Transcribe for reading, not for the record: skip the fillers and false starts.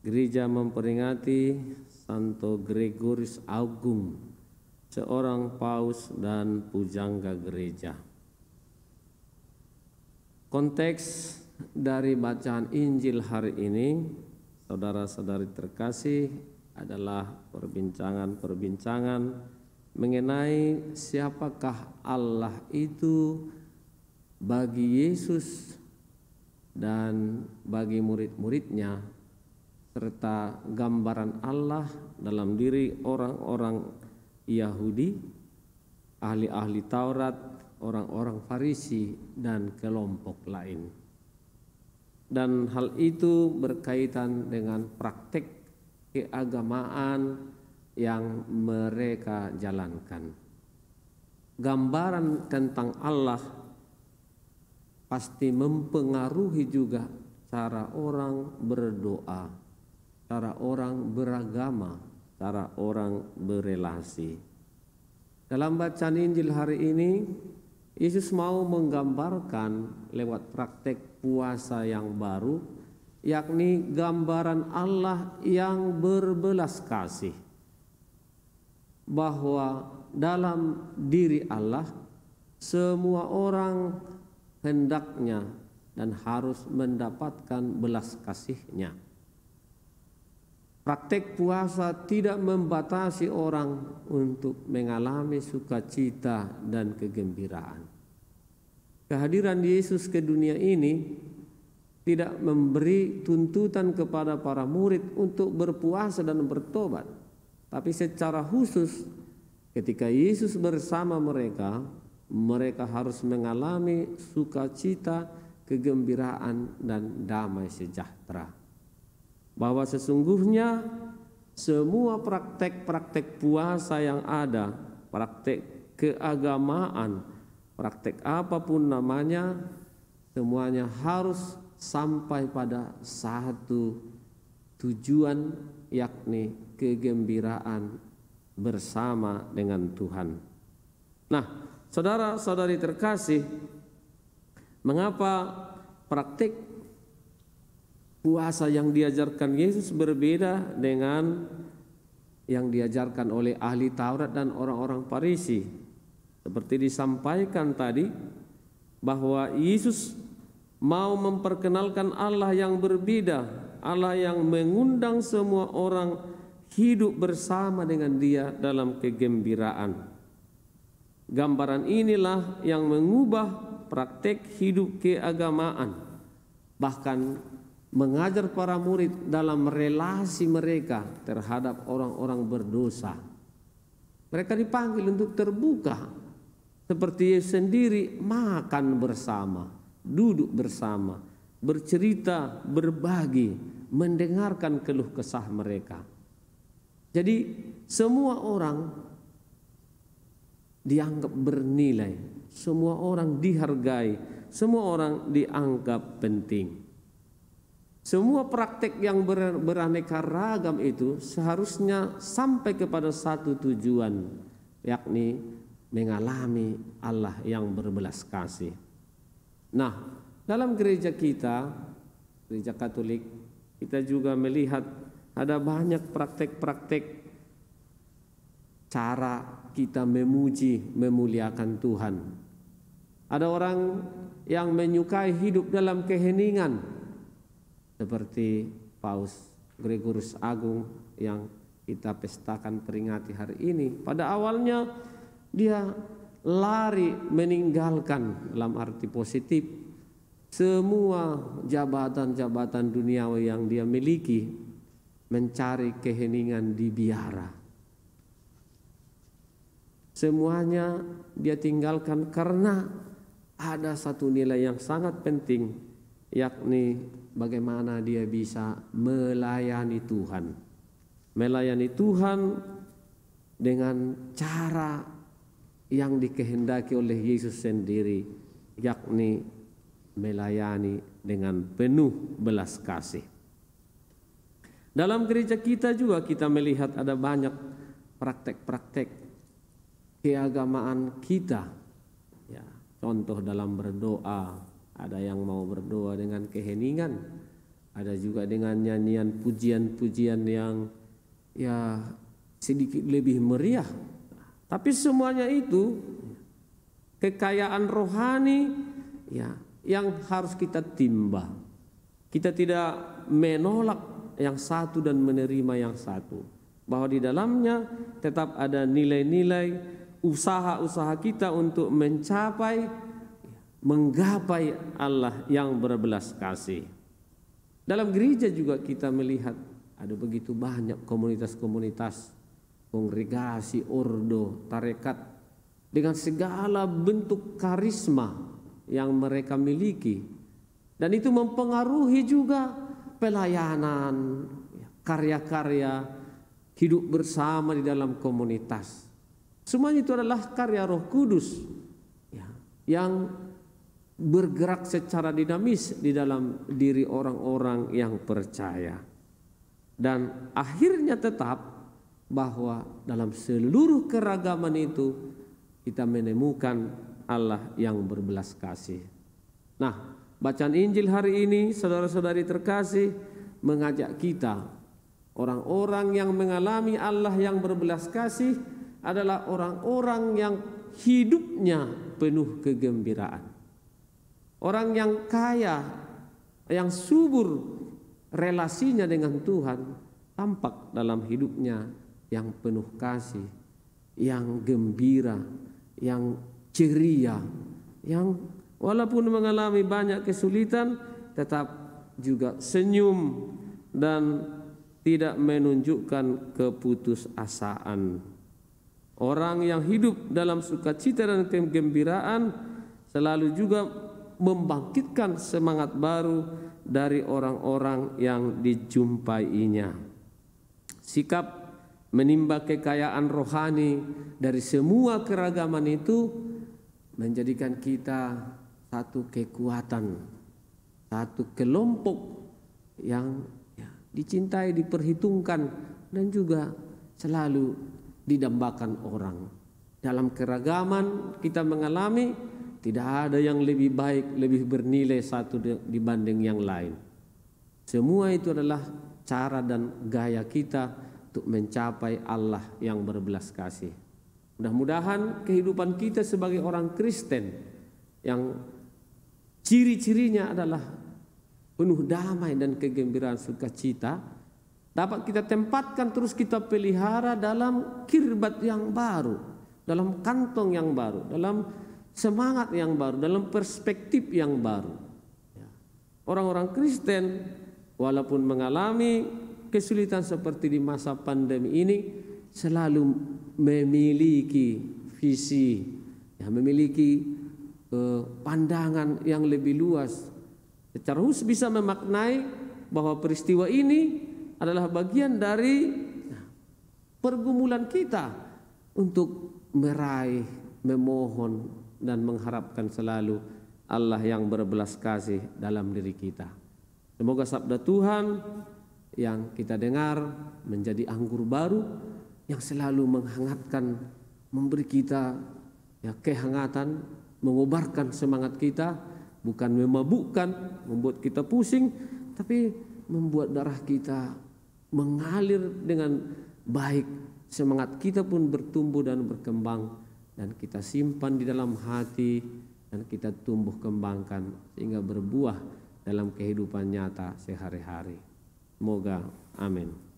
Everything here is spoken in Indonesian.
gereja memperingati Santo Gregorius Agung, seorang paus dan pujangga gereja. Konteks dari bacaan Injil hari ini, saudara-saudari terkasih, adalah perbincangan mengenai siapakah Allah itu bagi Yesus dan bagi murid-muridnya, serta gambaran Allah dalam diri orang-orang Yahudi, ahli-ahli Taurat, orang-orang Farisi, dan kelompok lain. Dan hal itu berkaitan dengan praktek keagamaan yang mereka jalankan. Gambaran tentang Allah pasti mempengaruhi juga cara orang berdoa, cara orang beragama, cara orang berelasi. Dalam bacaan Injil hari ini, Yesus mau menggambarkan lewat praktek puasa yang baru, yakni gambaran Allah yang berbelas kasih, bahwa dalam diri Allah semua orang hendaknya dan harus mendapatkan belas kasih-Nya. Praktek puasa tidak membatasi orang untuk mengalami sukacita dan kegembiraan. Kehadiran Yesus ke dunia ini tidak memberi tuntutan kepada para murid untuk berpuasa dan bertobat, tapi secara khusus ketika Yesus bersama mereka, mereka harus mengalami sukacita, kegembiraan, dan damai sejahtera. Bahwa sesungguhnya semua praktek-praktek puasa yang ada, praktek keagamaan, praktek apapun namanya, semuanya harus sampai pada satu tujuan, yakni kegembiraan bersama dengan Tuhan. Nah, saudara-saudari terkasih, mengapa praktik puasa yang diajarkan Yesus berbeda dengan yang diajarkan oleh ahli Taurat dan orang-orang Farisi? Seperti disampaikan tadi, bahwa Yesus mau memperkenalkan Allah yang berbeda, Allah yang mengundang semua orang hidup bersama dengan Dia dalam kegembiraan. Gambaran inilah yang mengubah praktek hidup keagamaan, bahkan mengajar para murid dalam relasi mereka terhadap orang-orang berdosa. Mereka dipanggil untuk terbuka, seperti Yesus sendiri makan bersama, duduk bersama, bercerita, berbagi, mendengarkan keluh kesah mereka. Jadi semua orang dianggap bernilai, semua orang dihargai, semua orang dianggap penting. Semua praktek yang beraneka ragam itu seharusnya sampai kepada satu tujuan, yakni mengalami Allah yang berbelas kasih. Nah, dalam gereja kita, gereja Katolik, kita juga melihat ada banyak praktek-praktek cara kita memuji, memuliakan Tuhan. Ada orang yang menyukai hidup dalam keheningan, seperti Paus Gregorius Agung yang kita pestakan peringati hari ini. Pada awalnya dia lari meninggalkan, dalam arti positif, semua jabatan-jabatan duniawi yang dia miliki, mencari keheningan di biara. Semuanya dia tinggalkan karena ada satu nilai yang sangat penting, yakni bagaimana dia bisa melayani Tuhan. Melayani Tuhan dengan cara yang dikehendaki oleh Yesus sendiri, yakni melayani dengan penuh belas kasih. Dalam gereja kita juga kita melihat ada banyak praktek-praktek keagamaan kita. Ya, contoh dalam berdoa, ada yang mau berdoa dengan keheningan, ada juga dengan nyanyian pujian-pujian yang ya sedikit lebih meriah. Tapi semuanya itu kekayaan rohani ya yang harus kita timba. Kita tidak menolak yang satu dan menerima yang satu. Bahwa di dalamnya tetap ada nilai-nilai usaha-usaha kita untuk mencapai, menggapai Allah yang berbelas kasih. Dalam gereja juga kita melihat ada begitu banyak komunitas-komunitas, kongregasi, ordo, tarekat dengan segala bentuk karisma yang mereka miliki. Dan itu mempengaruhi juga pelayanan, karya-karya, hidup bersama di dalam komunitas. Semuanya itu adalah karya Roh Kudus ya, yang bergerak secara dinamis di dalam diri orang-orang yang percaya. Dan akhirnya tetap bahwa dalam seluruh keragaman itu kita menemukan Allah yang berbelas kasih. Nah, bacaan Injil hari ini, saudara-saudari terkasih, mengajak kita, orang-orang yang mengalami Allah yang berbelas kasih adalah orang-orang yang hidupnya penuh kegembiraan. Orang yang kaya, yang subur relasinya dengan Tuhan, tampak dalam hidupnya yang penuh kasih, yang gembira, yang ceria, yang walaupun mengalami banyak kesulitan tetap juga senyum dan tidak menunjukkan keputusasaan. Orang yang hidup dalam sukacita dan kegembiraan selalu juga membangkitkan semangat baru dari orang-orang yang dijumpainya. Sikap menimba kekayaan rohani dari semua keragaman itu menjadikan kita satu kekuatan, satu kelompok yang dicintai, diperhitungkan, dan juga selalu didambakan orang. Dalam keragaman kita mengalami tidak ada yang lebih baik, lebih bernilai satu dibanding yang lain. Semua itu adalah cara dan gaya kita untuk mencapai Allah yang berbelas kasih. Mudah-mudahan kehidupan kita sebagai orang Kristen yang ciri-cirinya adalah penuh damai dan kegembiraan sukacita dapat kita tempatkan, terus kita pelihara dalam kirbat yang baru, dalam kantong yang baru, dalam semangat yang baru, dalam perspektif yang baru. Orang-orang Kristen walaupun mengalami kesulitan seperti di masa pandemi ini selalu memiliki visi, memiliki pandangan yang lebih luas. Secara khusus bisa memaknai bahwa peristiwa ini adalah bagian dari pergumulan kita untuk meraih, memohon, dan mengharapkan selalu Allah yang berbelas kasih dalam diri kita. Semoga sabda Tuhan yang kita dengar menjadi anggur baru yang selalu menghangatkan, memberi kita kehangatan, mengobarkan semangat kita, bukan memabukkan, membuat kita pusing, tapi membuat darah kita mengalir dengan baik, semangat kita pun bertumbuh dan berkembang, dan kita simpan di dalam hati dan kita tumbuh kembangkan sehingga berbuah dalam kehidupan nyata sehari-hari. Semoga amin.